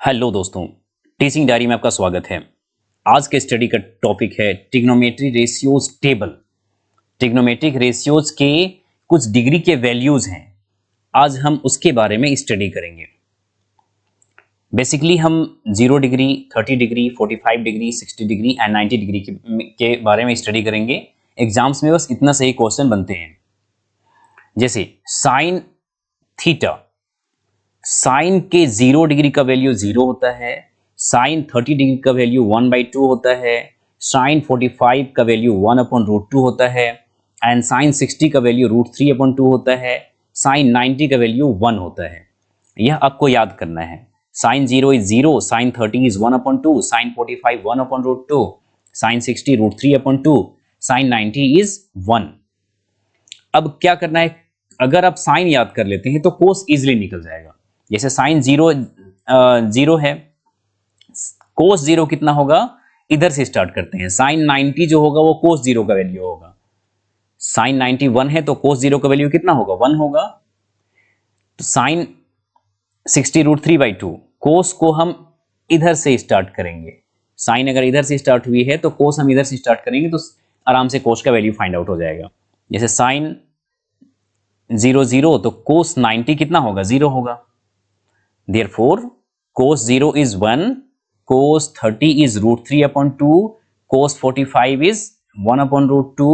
Hello दोस्तों, teaching diary में आपका स्वागत है। आज के स्टडी का टॉपिक है trigonometry ratios table. Trigonometric ratios के कुछ डिग्री के वैल्यूज हैं, आज हम उसके बारे में स्टडी करेंगे। बेसिकली हम 0 degree, 30 degree, 45 degree, 60 degree and 90 degree के बारे में स्टडी करेंगे। एग्जाम्स में बस इतना सही क्वेश्चन बनते हैं, जैसे साइन थीटा। साइन के 0 डिग्री का वैल्यू 0 होता है, साइन 30 डिग्री का वैल्यू 1/2 होता है, साइन 45 का वैल्यू 1/√2 होता है एंड साइन 60 का वैल्यू √3/2 होता है, साइन 90 का वैल्यू 1 होता है। यह आपको याद करना है। Sine 0 is 0, sine 30 is 1/2, sine 45 1/√2, sine 60 √3/2, sine 90 is 1। अब क्या करना है, अगर आप साइन याद कर लेते हैं तो कोस इजिली निकल जाएगा। जैसे साइन 0 है, कोस 0 कितना होगा, इधर से स्टार्ट करते हैं। साइन 90 जो होगा वो कोस 0 का वैल्यू होगा। साइन 91 है तो कोस 0 का वैल्यू कितना होगा, 1 होगा। तो साइन 60 √3/2, कोस को हम इधर से स्टार्ट करेंगे। साइन अगर इधर से स्टार्ट हुई है तो कोस हम इधर से स्टार्ट करेंगे तो आराम से कोस का वैल्यू फाइंड आउट हो जाएगा। जैसे साइन 0 तो कोस 90 कितना होगा, 0 होगा। Therefore, cos 0 is 1, cos 30 is √3/2, cos 45 is 1/√2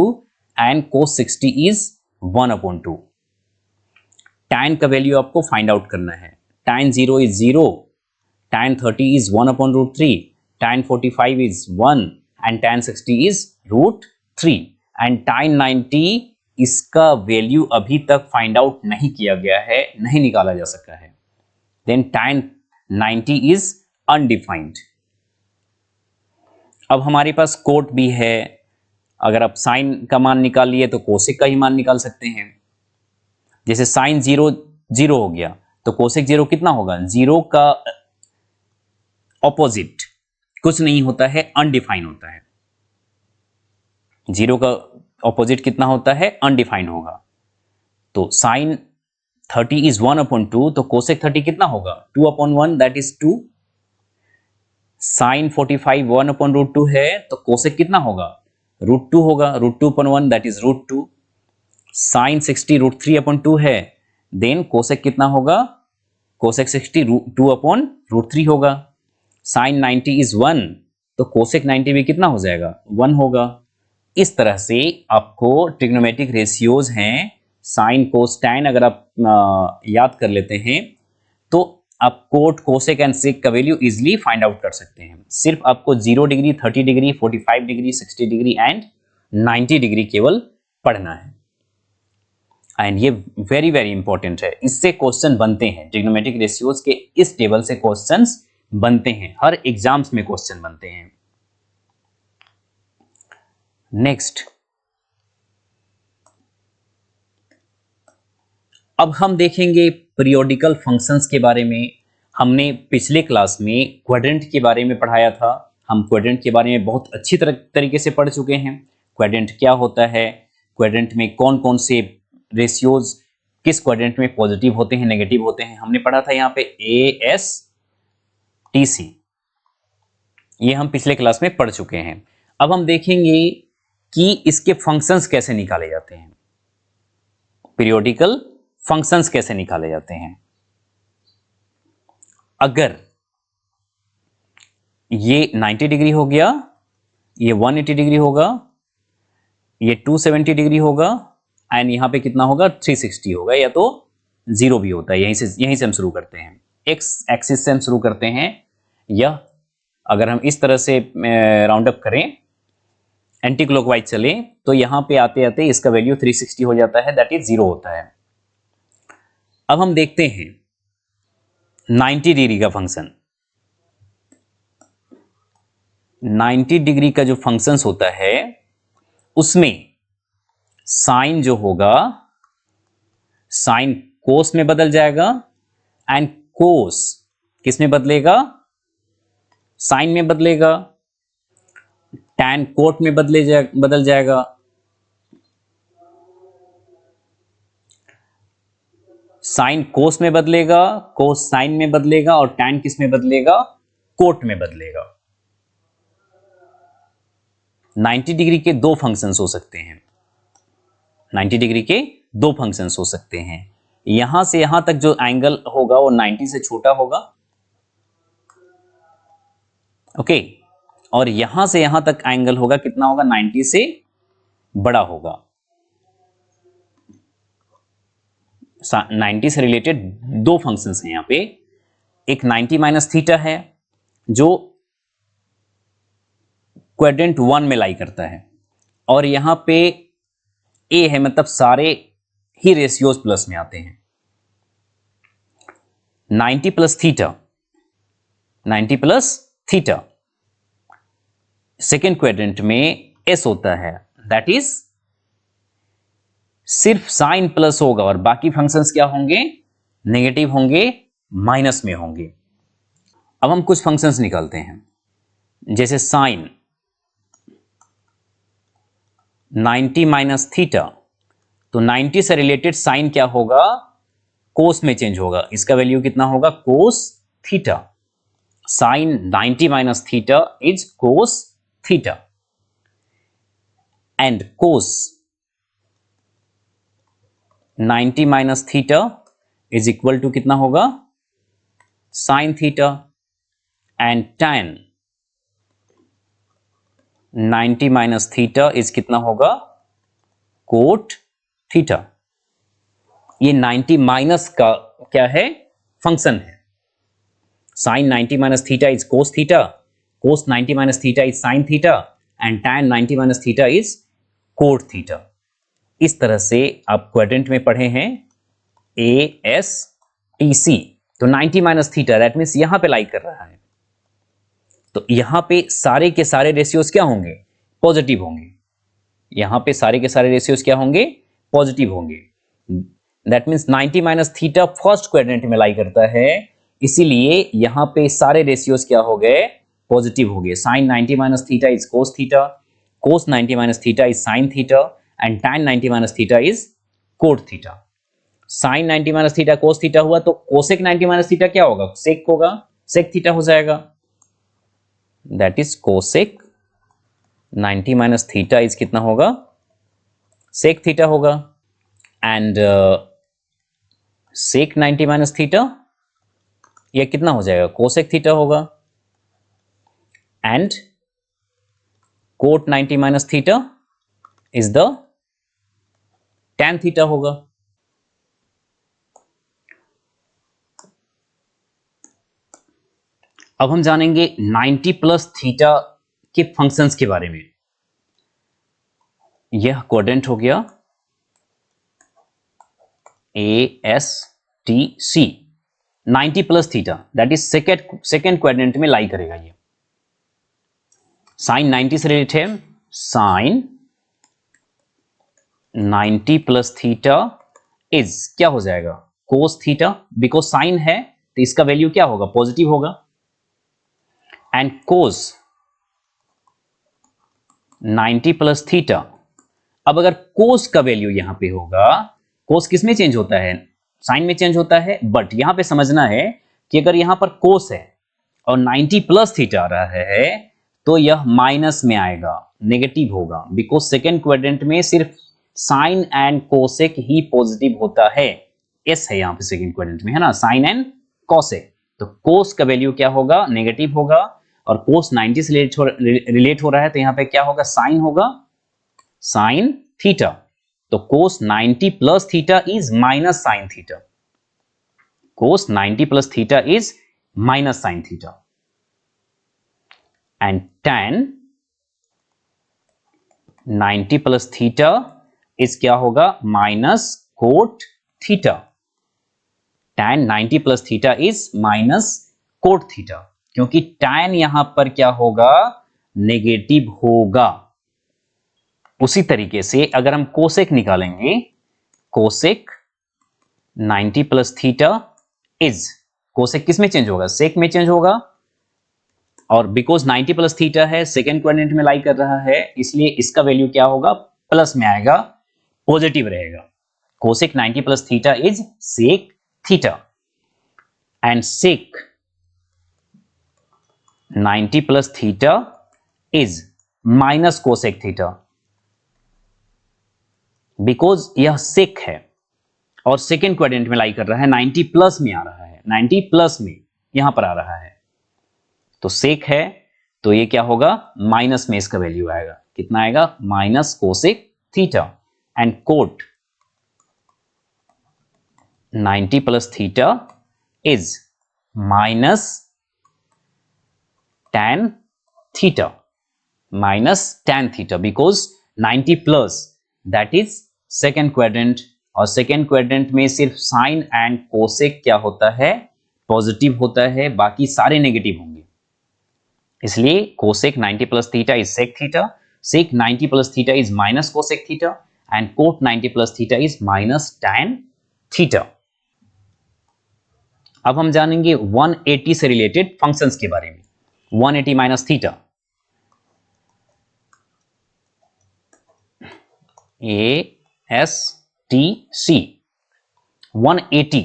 and cos 60 is 1/2। tan का वैल्यू आपको फाइंड आउट करना है। tan 0 is 0, tan 30 is 1/√3, tan 45 is 1 and tan 60 is √3 and tan 90 इसका वैल्यू अभी तक फाइंड आउट नहीं किया गया है, नहीं निकाला जा सका है। Then tan 90 is undefined। अब हमारे पास कोट भी है, अगर आप साइन का मान निकाल लिए तो कोसेक का ही मान निकाल सकते हैं। जैसे साइन 0 0 हो गया तो कोसेक 0 कितना होगा, 0 का ऑपोजिट कुछ नहीं होता है, अनडिफाइन होता है। 0 का ऑपोजिट कितना होता है, अनडिफाइन होगा। तो साइन 30 is 1/2 तो कोसेक 30 कितना होगा, 2/1 दैट इज 2। साइन 45 1/√2 है तो कोसेक कितना होगा, √2 होगा, √2/1 दैट इज √2। साइन 60 √3/2 है, देन कोसेक कितना होगा, कोसेक 60 2/√3 होगा। साइन 90 इज 1 तो कोसेक 90 भी कितना हो जाएगा, 1 होगा। इस तरह से आपको ट्रिग्नोमेट्रिक रेशियोज हैं साइन कोस टैन, अगर आप याद कर लेते हैं तो आप कोट कोसेक एंड सेक का वैल्यू इजिली फाइंड आउट कर सकते हैं। सिर्फ आपको 0 degree, 30 degree, 45 degree, 60 degree and 90 degree केवल पढ़ना है। एंड ये वेरी वेरी इंपॉर्टेंट है, इससे क्वेश्चन बनते हैं। ट्रिग्नोमेट्रिक रेशियोज के इस टेबल से क्वेश्चंस बनते हैं, हर एग्जाम्स में क्वेश्चन बनते हैं। नेक्स्ट, अब हम देखेंगे पीरियोडिकल फंक्शंस के बारे में। हमने पिछले क्लास में क्वाड्रेंट के बारे में पढ़ाया था। हम क्वाड्रेंट के बारे में बहुत अच्छी तरीके से पढ़ चुके हैं। क्वाड्रेंट क्या होता है, क्वाड्रेंट में कौन कौन से रेशियोज किस क्वाड्रेंट में पॉजिटिव होते हैं, नेगेटिव होते हैं, हमने पढ़ा था यहाँ पे ASTC, ये हम पिछले क्लास में पढ़ चुके हैं। अब हम देखेंगे कि इसके फंक्शंस कैसे निकाले जाते हैं, पीरियोडिकल फंक्शंस कैसे निकाले जाते हैं। अगर ये 90 डिग्री हो गया, ये 180 डिग्री होगा, ये 270 डिग्री होगा एंड यहां पे कितना होगा, 360 होगा, या तो 0 भी होता है। यहीं से हम शुरू करते हैं, एक्स एक्सिस से हम शुरू करते हैं। या अगर हम इस तरह से राउंड अप करें, एंटी क्लॉकवाइज चले, तो यहां पे आते आते इसका वैल्यू 360 हो जाता है, दैट इज 0 होता है। अब हम देखते हैं 90 डिग्री का फंक्शन। 90 डिग्री का जो फंक्शंस होता है उसमें साइन जो होगा, साइन कोस में बदल जाएगा एंड कोस किस में बदलेगा, साइन में बदलेगा। टैन कोट में बदल जाएगा। साइन कोस में बदलेगा, कोस साइन में बदलेगा और टैन किस में बदलेगा? कोट में बदलेगा। 90 डिग्री के दो फंक्शंस हो सकते हैं, 90 डिग्री के दो फंक्शंस हो सकते हैं। यहां से यहां तक जो एंगल होगा वो 90 से छोटा होगा, ओके, और यहां से यहां तक एंगल होगा कितना होगा? 90 से बड़ा होगा। 90 से रिलेटेड दो फंक्शंस हैं यहां पे। एक 90 माइनस थीटा है जो क्वाड्रेंट 1 में लाई करता है, और यहां पे ए है, मतलब सारे ही रेशियोज प्लस में आते हैं। 90 plus theta, 90 plus theta second quadrant में एस होता है, दैट इज सिर्फ साइन प्लस होगा और बाकी फंक्शंस क्या होंगे? नेगेटिव होंगे, माइनस में होंगे। अब हम कुछ फंक्शंस निकालते हैं, जैसे साइन 90 माइनस थीटा, तो 90 से रिलेटेड साइन क्या होगा? कोस में चेंज होगा। इसका वैल्यू कितना होगा? Cos theta. Sine 90 minus theta is cos theta, and cos 90 minus theta is equal to कितना होगा? Sine theta, and tan 90 minus theta is कितना होगा? Cot theta. ये 90 माइनस का क्या है? फंक्शन है। Sine 90 minus theta is cos theta, cos 90 minus theta is sine theta, and tan 90 minus theta is cot theta. इस तरह से आप क्वाड्रेंट में पढ़े हैं ASTC। तो 90 माइनस थीटा दैट मीन्स यहां पे लाई कर रहा है, तो यहां पे सारे के सारे रेशियोज क्या होंगे? पॉजिटिव होंगे। यहां पे सारे के सारे रेशियोज क्या होंगे? पॉजिटिव होंगे। That means 90 minus theta first quadrant में लाई करता है, इसीलिए यहां पे सारे रेशियोज क्या हो गए? पॉजिटिव हो गए। Sine 90 minus theta is cos theta, cos 90 minus theta is sine theta, and tan 90 minus theta is cot theta. Sine 90 minus theta cos theta हुआ, तो कोसेक 90 माइनस थीटा क्या होगा? सेक होगा, सेक थीटा हो जाएगा, that is cosec 90 minus theta is कितना होगा? Sec theta होगा, एंड सेक 90 माइनस थीटा ये कितना हो जाएगा? कोसेक थीटा होगा, and cot 90 minus theta is the tan theta होगा। अब हम जानेंगे 90 प्लस थीटा के फंक्शंस के बारे में। यह क्वाड्रेंट हो गया ASTC। 90 plus theta that is second quadrant में लाई करेगा। ये साइन 90 से रिलेटेड है, साइन 90 प्लस थीटा इज क्या हो जाएगा? कोस थीटा, बिकॉज साइन है तो इसका वैल्यू क्या होगा? पॉजिटिव होगा, एंड कोस 90 प्लस थीटा। अब अगर कोस का वैल्यू यहां पे होगा, कोस किस में चेंज होता है? साइन में चेंज होता है, बट यहां पे समझना है कि अगर यहां पर कोस है और 90 प्लस थीटा आ रहा है तो यह माइनस में आएगा, नेगेटिव होगा, बिकॉज सेकेंड क्वाड्रेंट में सिर्फ साइन एंड कोसेक ही पॉजिटिव होता है। एस है यहां पे सेकेंड क्वाड्रेंट में, है ना, साइन एंड कोसेक। तो कोस का वैल्यू क्या होगा? नेगेटिव होगा, और कोस 90 से रिलेट हो रहा है तो यहां पे क्या होगा? साइन होगा, साइन थीटा। तो कोस 90 plus theta is minus sine theta, cos 90 plus theta is minus sine theta, and tan 90 plus theta is क्या होगा? Minus cot theta. tan 90 plus theta is minus cot theta, क्योंकि tan यहां पर क्या होगा? Negative होगा। उसी तरीके से अगर हम कोसेक निकालेंगे, cosec 90 plus theta is, cosec किस में चेंज होगा? सेक में चेंज होगा, और बिकॉज 90 प्लस थीटा है, सेकेंड क्वाड्रेंट में लाई कर रहा है, इसलिए इसका वैल्यू क्या होगा? प्लस में आएगा, पॉजिटिव रहेगा। Cosec 90 plus theta is sec theta and sec 90 plus theta is minus cosec theta, because यह सेक है और सेकेंड क्वाड्रेंट में लाई कर रहा है, 90 प्लस में आ रहा है, 90 प्लस में यहां पर आ रहा है, तो सेक है तो ये क्या होगा, माइनस में इसका वैल्यू आएगा, कितना आएगा, minus cosec theta and cot 90 plus theta is minus tan theta, minus tan theta, because 90 plus that is second quadrant, और सेकेंड क्वाड्रेंट में सिर्फ साइन एंड कोसेक क्या होता है, पॉजिटिव होता है, बाकी सारे नेगेटिव होंगे, इसलिए cosec 90 plus theta is sec theta, sec 90 plus theta is minus cosec theta and cot 90 plus theta is minus tan theta. अब हम जानेंगे 180 से रिलेटेड फंक्शंस के बारे में। 180 minus theta, ASTC 180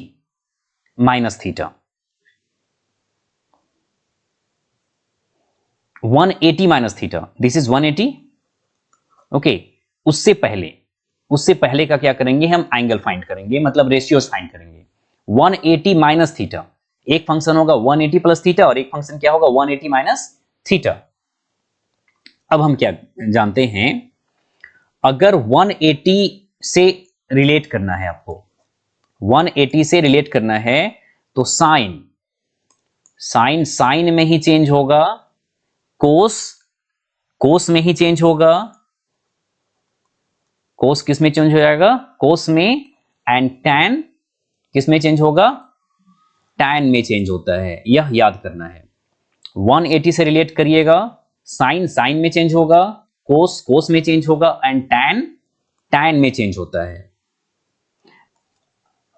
minus theta, 180 minus theta, this is 180। Okay, उससे पहले का क्या करेंगे, हम एंगल फाइंड करेंगे, मतलब रेशियोज फाइंड करेंगे। 180 माइनस थीटा, एक फंक्शन होगा 180 प्लस थीटा और एक फंक्शन क्या होगा 180 माइनस थीटा। अब हम क्या जानते हैं, अगर 180 से रिलेट करना है आपको, 180 से रिलेट करना है तो साइन में ही चेंज होगा, कोस में ही चेंज होगा, कोस किस में चेंज हो जाएगा, कोस में, एंड टैन किस में चेंज होगा, टैन में चेंज होता है, यह याद करना है। 180 से रिलेट करिएगा, साइन में चेंज होगा, कोस में चेंज होगा एंड टैन में चेंज होता है।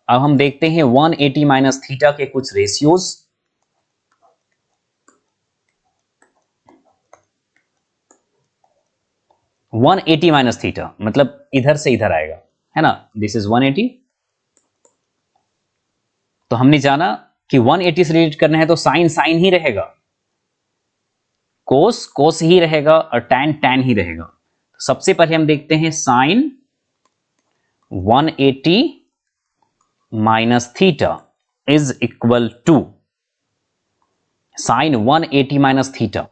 अब हम देखते हैं 180 माइनस थीटा के कुछ रेशियोज। 180 माइनस थीटा मतलब इधर से इधर आएगा, है ना, दिस इज 180। तो हमने जाना कि 180 से रिलेट करना है तो साइन ही रहेगा, कोस ही रहेगा और टैन ही रहेगा। तो सबसे पहले हम देखते हैं sine 180 minus theta is equal to sine 180 minus theta.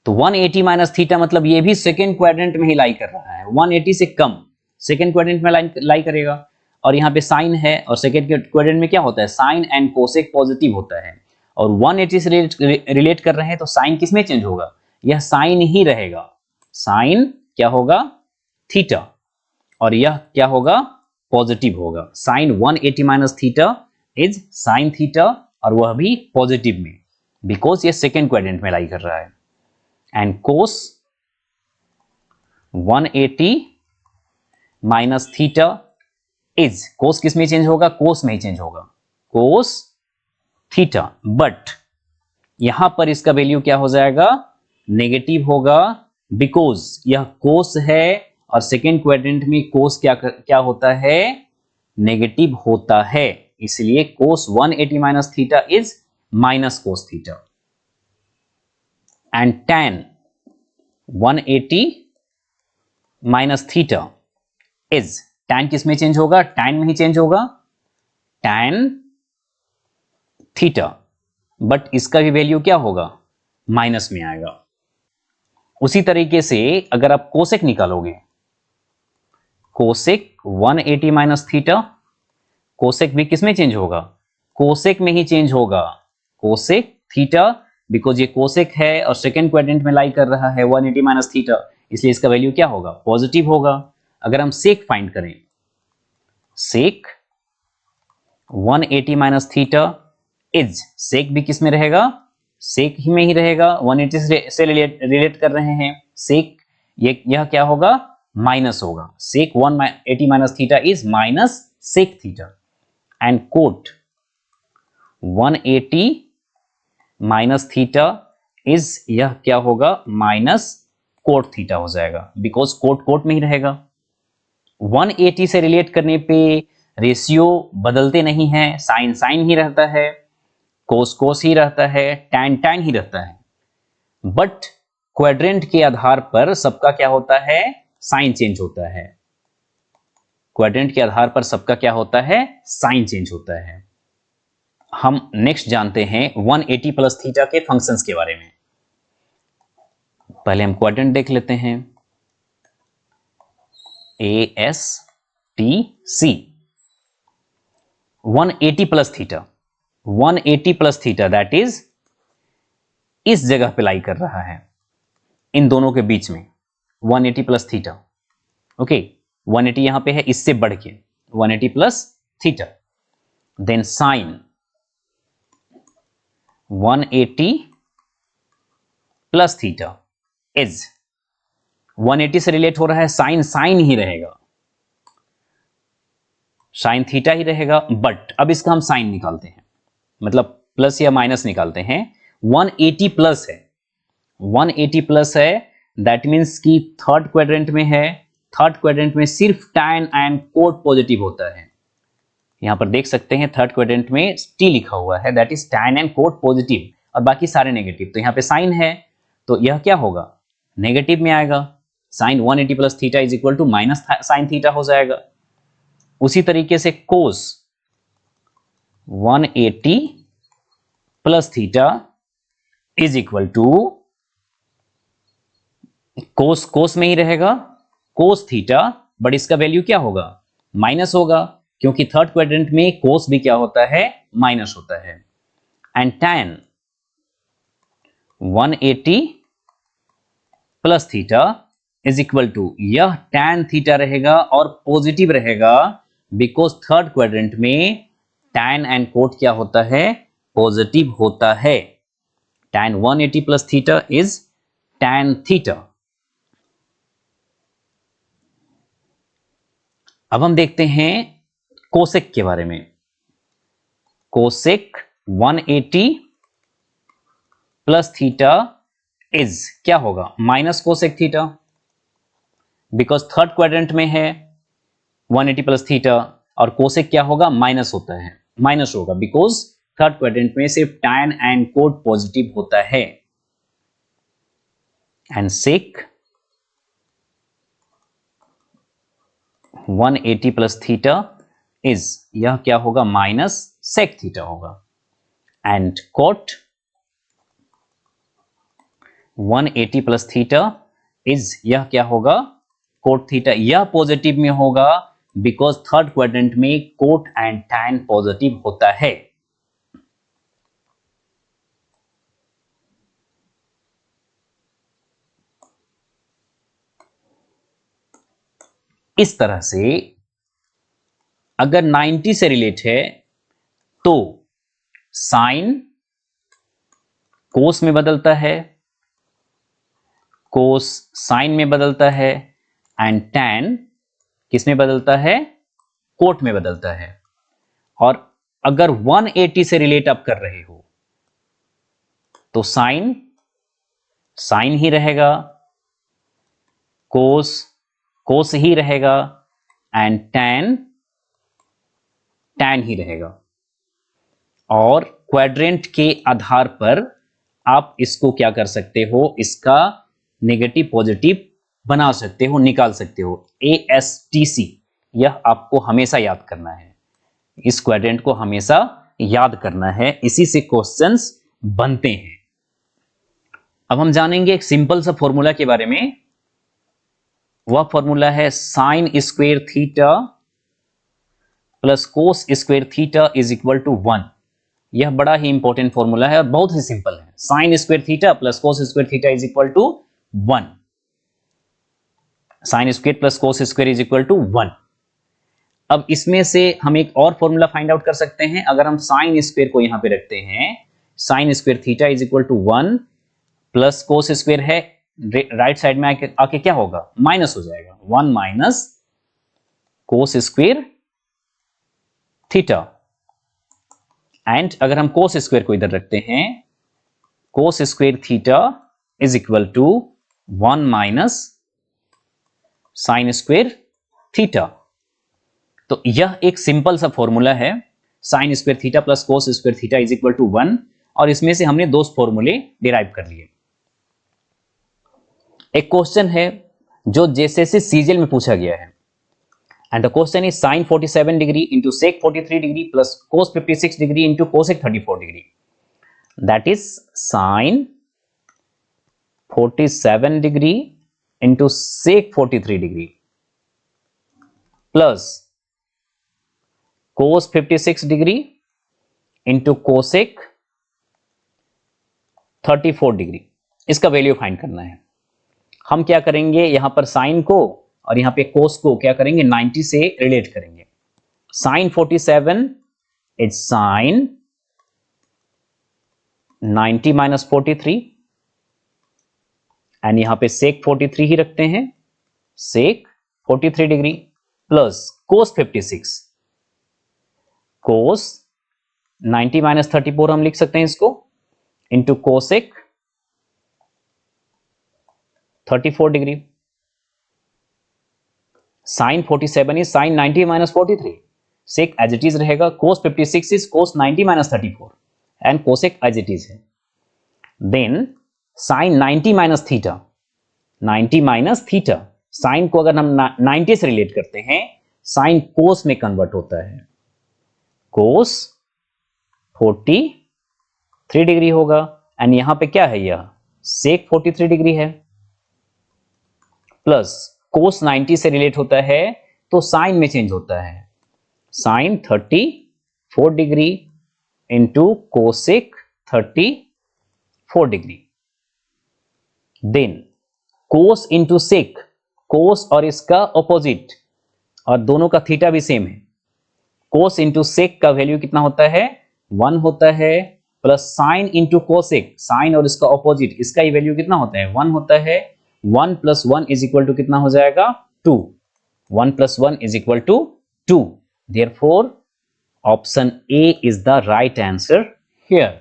तो 180 माइनस थीटा मतलब ये भी सेकेंड क्वाड्रेंट में ही लाई कर रहा है, 180 से कम सेकेंड क्वाड्रेंट में लाई करेगा, और यहां पे साइन है और सेकेंड क्वाड्रेंट में क्या होता है, साइन एंड कोसेक पॉजिटिव होता है, और 180 से रिलेट कर रहे हैं तो साइन किस में चेंज होगा, यह साइन ही रहेगा, साइन क्या होगा, थीटा, और यह क्या होगा, पॉजिटिव होगा। Sine 180 minus theta is sine theta, और वह भी पॉजिटिव में, बिकॉज ये सेकेंड क्वाड्रेंट में लाई कर रहा है। And cos 180 minus theta is, cos किस में चेंज होगा, कोस में ही चेंज होगा, कोस थीटा, बट यहां पर इसका वैल्यू क्या हो जाएगा, नेगेटिव होगा, बिकॉज यह कोस है और सेकेंड क्वाड्रेंट में कोस क्या होता है, नेगेटिव होता है, इसलिए कोस 180 minus theta is minus cos theta. And tan 180 minus theta is, tan किस में चेंज होगा, tan में ही चेंज होगा, tan थीटा, बट इसका भी वैल्यू क्या होगा, माइनस में आएगा। उसी तरीके से अगर आप कोसेक निकालोगे, कोसेक 180 माइनस थीटा, कोसेक भी किस में चेंज होगा, कोसेक में ही चेंज होगा, कोसेक थीटा, बिकॉज ये कोसेक है और सेकेंड क्वाड्रेंट में लाई कर रहा है 180 माइनस थीटा, इसलिए इसका वैल्यू क्या होगा, पॉजिटिव होगा। अगर हम सेक फाइंड करें, सेक 180 माइनस थीटा इज, सेक भी किस में रहेगा, सेक ही में ही रहेगा, 180 से रिलेट कर रहे हैं, सेक यह क्या होगा, माइनस होगा, sec 180 minus theta is minus sec theta, and cot 180 minus theta is, यह क्या होगा, माइनस कोट थीटा हो जाएगा, बिकॉज कोट में ही रहेगा। 180 से रिलेट करने पे रेशियो बदलते नहीं हैं, साइन साइन ही रहता है, कोस कोस ही रहता है, टैन टैन ही रहता है, बट क्वाड्रेंट के आधार पर सबका क्या होता है, साइन चेंज होता है। क्वाड्रेंट के आधार पर सबका क्या होता है, साइन चेंज होता है। हम नेक्स्ट जानते हैं 180 प्लस थीटा के फंक्शंस के बारे में। पहले हम क्वाड्रेंट देख लेते हैं, ASTC 180 plus theta, 180 plus theta that is इस जगह पे लाई कर रहा है, इन दोनों के बीच में 180 प्लस थीटा। ओके, 180 यहां पे है, इससे बढ़ के 180 plus theta, then sine 180 plus theta is 180 से रिलेट हो रहा है, साइन साइन ही रहेगा, साइन थीटा ही रहेगा, बट अब इसका हम साइन निकालते हैं, मतलब प्लस या माइनस निकालते हैं। 180 प्लस है, 180 प्लस है, दैट मीन्स कि थर्ड क्वाड्रेंट में है, थर्ड क्वाड्रेंट में सिर्फ टैन एंड कोट पॉजिटिव होता है। यहां पर देख सकते हैं थर्ड क्वाड्रेंट में टी लिखा हुआ है, that is tan and cot positive, और बाकी सारे नेगेटिव। तो यहां पे साइन है, तो यह क्या होगा, नेगेटिव में आएगा, sine 180 plus theta is equal to minus sine theta हो जाएगा। उसी तरीके से cos 180 plus theta is equal to, cos cos में ही रहेगा, कोस थीटा, बट इसका वैल्यू क्या होगा, माइनस होगा, क्योंकि थर्ड क्वाड्रेंट में कोस भी क्या होता है, माइनस होता है। And tan 180 plus theta is equal to, यह टैन थीटा रहेगा और पॉजिटिव रहेगा, बिकॉज थर्ड क्वाड्रेंट में टैन एंड कोट क्या होता है, पॉजिटिव होता है। Tan 180 plus theta is tan theta. अब हम देखते हैं कोसेक के बारे में। कोसेक 180 प्लस थीटा इज क्या होगा, minus cosec theta, because third quadrant में है 180 प्लस थीटा, और कोसेक क्या होगा, माइनस होता है, माइनस होगा, बिकॉज थर्ड क्वाड्रेंट में सिर्फ टैन एंड कोट पॉजिटिव होता है। And sec 180 plus theta is, यह क्या होगा, माइनस सेक थीटा होगा। And cot 180 plus theta is, यह क्या होगा, कोट थीटा, यह पॉजिटिव में होगा, बिकॉज थर्ड क्वाड्रेंट में कोट एंड टैन पॉजिटिव होता है। इस तरह से अगर 90 से रिलेट है तो साइन कोस में बदलता है, कोस साइन में बदलता है, एंड टैन किस में बदलता है, कोट में बदलता है। और अगर 180 से रिलेट आप कर रहे हो तो साइन साइन ही रहेगा, कोस कोस ही रहेगा, एंड टैन टैन ही रहेगा। और क्वाड्रेंट के आधार पर आप इसको क्या कर सकते हो, इसका नेगेटिव पॉजिटिव बना सकते हो, निकाल सकते हो। ASTC, यह आपको हमेशा याद करना है, इस क्वाड्रेंट को हमेशा याद करना है, इसी से क्वेश्चंस बनते हैं। अब हम जानेंगे एक सिंपल सा फॉर्मूला के बारे में। वह फॉर्मूला है sine square theta plus cos square theta is equal to 1। यह बड़ा ही इंपॉर्टेंट फॉर्मूला है और बहुत ही सिंपल है। Sine square theta plus cos square theta is equal to 1। Sine square plus cos square is equal to 1। अब इसमें से हम एक और फॉर्मूला फाइंड आउट कर सकते हैं। अगर हम साइन स्क्वायर को यहां पे रखते हैं, sine square theta is equal to 1 plus cos square है, राइट साइड में आके क्या होगा, माइनस हो जाएगा, 1 minus cos square theta. And अगर हम कोस स्क्वायर को इधर रखते हैं, cos square theta is equal to 1 minus sine square theta. तो यह एक सिंपल सा फॉर्मूला है, sine square theta plus cos square theta is equal to 1, और इसमें से हमने दो फॉर्मूले डिराइव कर लिए। एक क्वेश्चन है जो जैसे सीजीएल में पूछा गया है, and the question is sine 47 degree into sec 43 degree plus cos 56 degree into cosec 34 degree, that is sine 47 degree into sec 43 degree plus cos 56 degree into cosec 34 degree. इसका वैल्यू फाइंड करना है। हम क्या करेंगे, यहां पर साइन को और यहां पे कोस को क्या करेंगे, 90 से रिलेट करेंगे। Sine 47 is sine 90 minus 43, and यहां पे सेक 43 ही रखते हैं, sec 43 degree plus cos 56, cos 90 minus 34 हम लिख सकते हैं इसको, into cosec 34 degree. Sine 47 is sine 90 minus 43, sec as it is रहेगा, cos 56 is cos 90 minus 34, and cosec as it is है। Then sine 90 minus theta, 90 minus theta, sign को अगर हम 90 से रिलेट करते हैं, साइन कोस में कन्वर्ट होता है, कोस 43 डिग्री होगा, एंड यहां पे क्या है, यह सेक 43 डिग्री है, प्लस कोस 90 से रिलेट होता है तो साइन में चेंज होता है, sine 34 degree into cosec 34 degree. Then cos into sec, cos और इसका ऑपोजिट, और दोनों का थीटा भी सेम है, कोस इंटू सेक का वैल्यू कितना होता है, 1 होता है, plus sine into cosec, sine और इसका ऑपोजिट, इसका ही वैल्यू कितना होता है, 1 होता है। 1 प्लस 1 इज इक्वल टू कितना हो जाएगा, 2। 1 plus 1 is equal to 2। Therefore, option A is the right answer here.